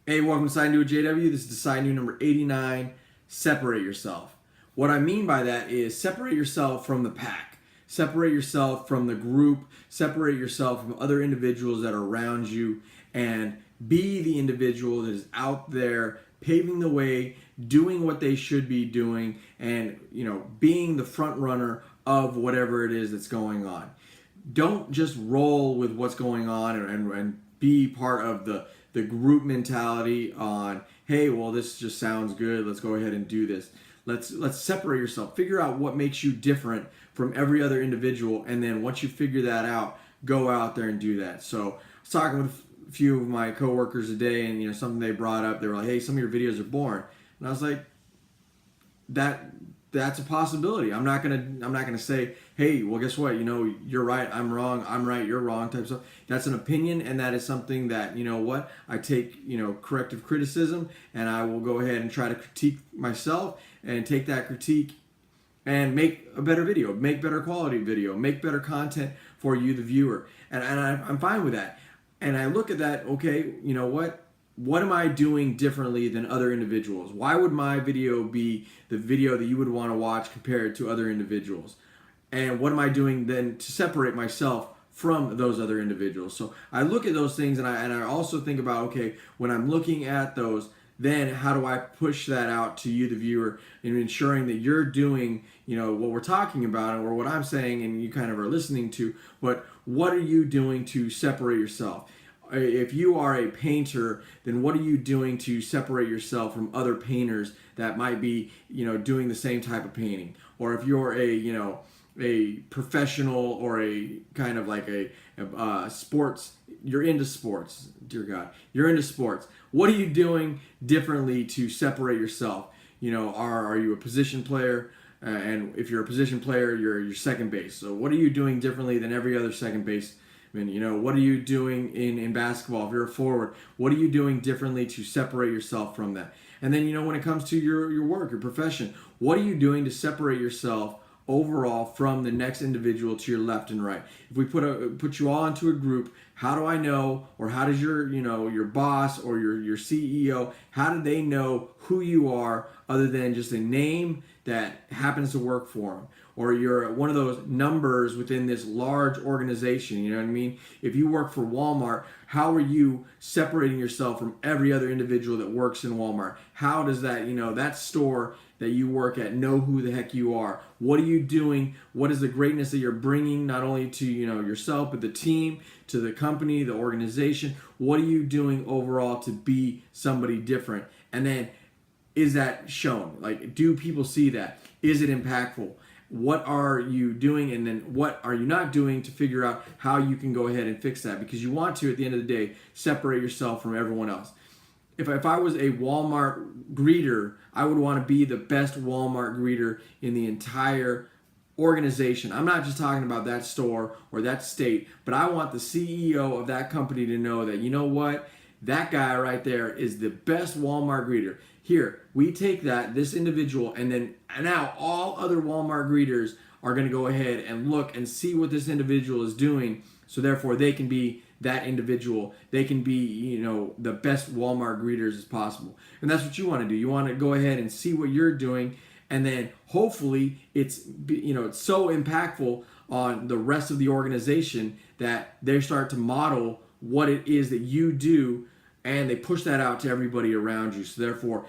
Hey, welcome to Decide New with JW. This is Decide New number 89. Separate yourself. What I mean by that is separate yourself from the pack. Separate yourself from the group. Separate yourself from other individuals that are around you and be the individual that is out there paving the way, doing what they should be doing, and being the front runner of whatever it is that's going on. Don't just roll with what's going on and be part of the group mentality on, hey, well, this just sounds good, let's go ahead and do this. Let's separate yourself. Figure out what makes you different from every other individual, and then once you figure that out, go out there and do that. So I was talking with a few of my coworkers today, and something they brought up, they were like, hey, some of your videos are boring. And I was like, that's a possibility. I'm not gonna say, hey, well, guess what? You're right, I'm wrong, I'm right, you're wrong type of stuff. That's an opinion, and that is something that, I take, corrective criticism, and I will go ahead and try to critique myself and take that critique and make a better video, make better quality video, make better content for you, the viewer. And I'm fine with that. And I look at that, okay, you know what? What am I doing differently than other individuals? Why would my video be the video that you would want to watch compared to other individuals? And what am I doing then to separate myself from those other individuals? So I look at those things, and I also think about, okay, when I'm looking at those, then how do I push that out to you, the viewer, and ensuring that you're doing, what we're talking about or what I'm saying and you kind of are listening to, but what are you doing to separate yourself? If you are a painter, then what are you doing to separate yourself from other painters that might be, doing the same type of painting? Or if you're a professional or a kind of like a sports, you're into sports, dear God, you're into sports. What are you doing differently to separate yourself? Are you a position player? And if you're a position player, you're second base. So what are you doing differently than every other second base? What are you doing in basketball? If you're a forward, what are you doing differently to separate yourself from that? And then, when it comes to your work, your profession, what are you doing to separate yourself overall from the next individual to your left and right? If we put you all into a group, how do I know, or how does your boss or your CEO, how do they know who you are other than just a name that happens to work for them? Or you're one of those numbers within this large organization, you know what I mean? If you work for Walmart, how are you separating yourself from every other individual that works in Walmart? How does that, that store that you work at know who the heck you are? What are you doing? What is the greatness that you're bringing not only to, yourself, but the team, to the company, the organization? What are you doing overall to be somebody different? And then, is that shown? Like, do people see that? Is it impactful? What are you doing, and then what are you not doing to figure out how you can go ahead and fix that? Because you want to, at the end of the day, separate yourself from everyone else. If I was a Walmart greeter, I would want to be the best Walmart greeter in the entire organization. I'm not just talking about that store or that state, but I want the CEO of that company to know that, that guy right there is the best Walmart greeter. Here, we take this individual, and now all other Walmart greeters are going to go ahead and look and see what this individual is doing, so therefore they can be that individual. They can be, the best Walmart greeters as possible. And that's what you want to do. You want to go ahead and see what you're doing, and then hopefully it's so impactful on the rest of the organization that they start to model what it is that you do, and they push that out to everybody around you. So therefore,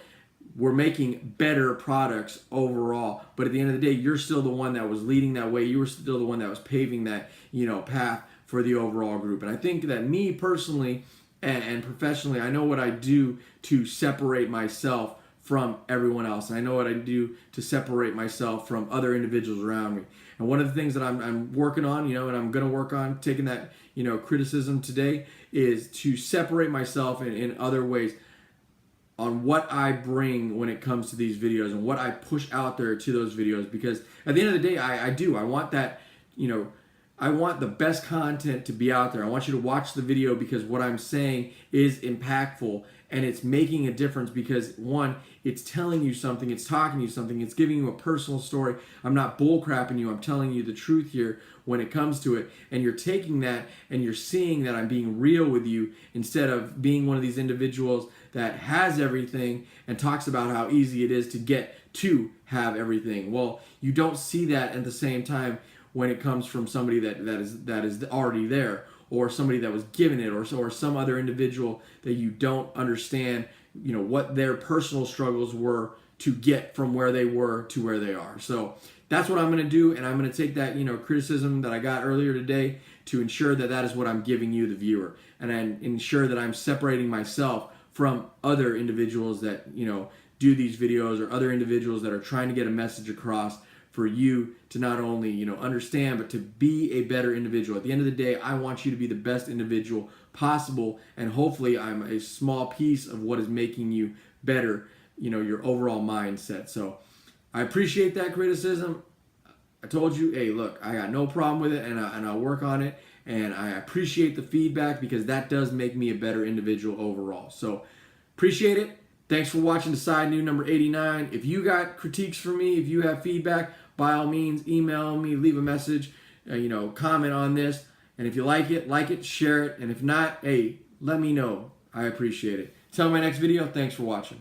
we're making better products overall. But at the end of the day, you're still the one that was leading that way. You were still the one that was paving that, path for the overall group. And I think that me personally and professionally, I know what I do to separate myself from everyone else. And I know what I do to separate myself from other individuals around me. And one of the things that I'm working on, and I'm going to work on taking that, criticism today, is to separate myself in other ways on what I bring when it comes to these videos and what I push out there to those videos. Because at the end of the day, I want that, I want the best content to be out there. I want you to watch the video because what I'm saying is impactful and it's making a difference because one, it's telling you something, it's talking to you something, it's giving you a personal story. I'm not bullcrapping you, I'm telling you the truth here when it comes to it. And you're taking that and you're seeing that I'm being real with you instead of being one of these individuals that has everything and talks about how easy it is to get to have everything. Well, you don't see that at the same time when it comes from somebody that is already there, or somebody that was given it, or some other individual that you don't understand, what their personal struggles were to get from where they were to where they are. So that's what I'm going to do, and I'm going to take that criticism that I got earlier today to ensure that that is what I'm giving you, the viewer, and I ensure that I'm separating myself from other individuals that do these videos, or other individuals that are trying to get a message across for you to not only understand, but to be a better individual. At the end of the day, I want you to be the best individual possible, and hopefully I'm a small piece of what is making you better, your overall mindset. So I appreciate that criticism. I told you, hey, look, I got no problem with it, and I'll work on it, and I appreciate the feedback because that does make me a better individual overall. So appreciate it. Thanks for watching Decide New number 89. If you got critiques for me, if you have feedback, by all means, email me, leave a message, comment on this. And if you like it, share it. And if not, hey, let me know. I appreciate it. Till my next video, thanks for watching.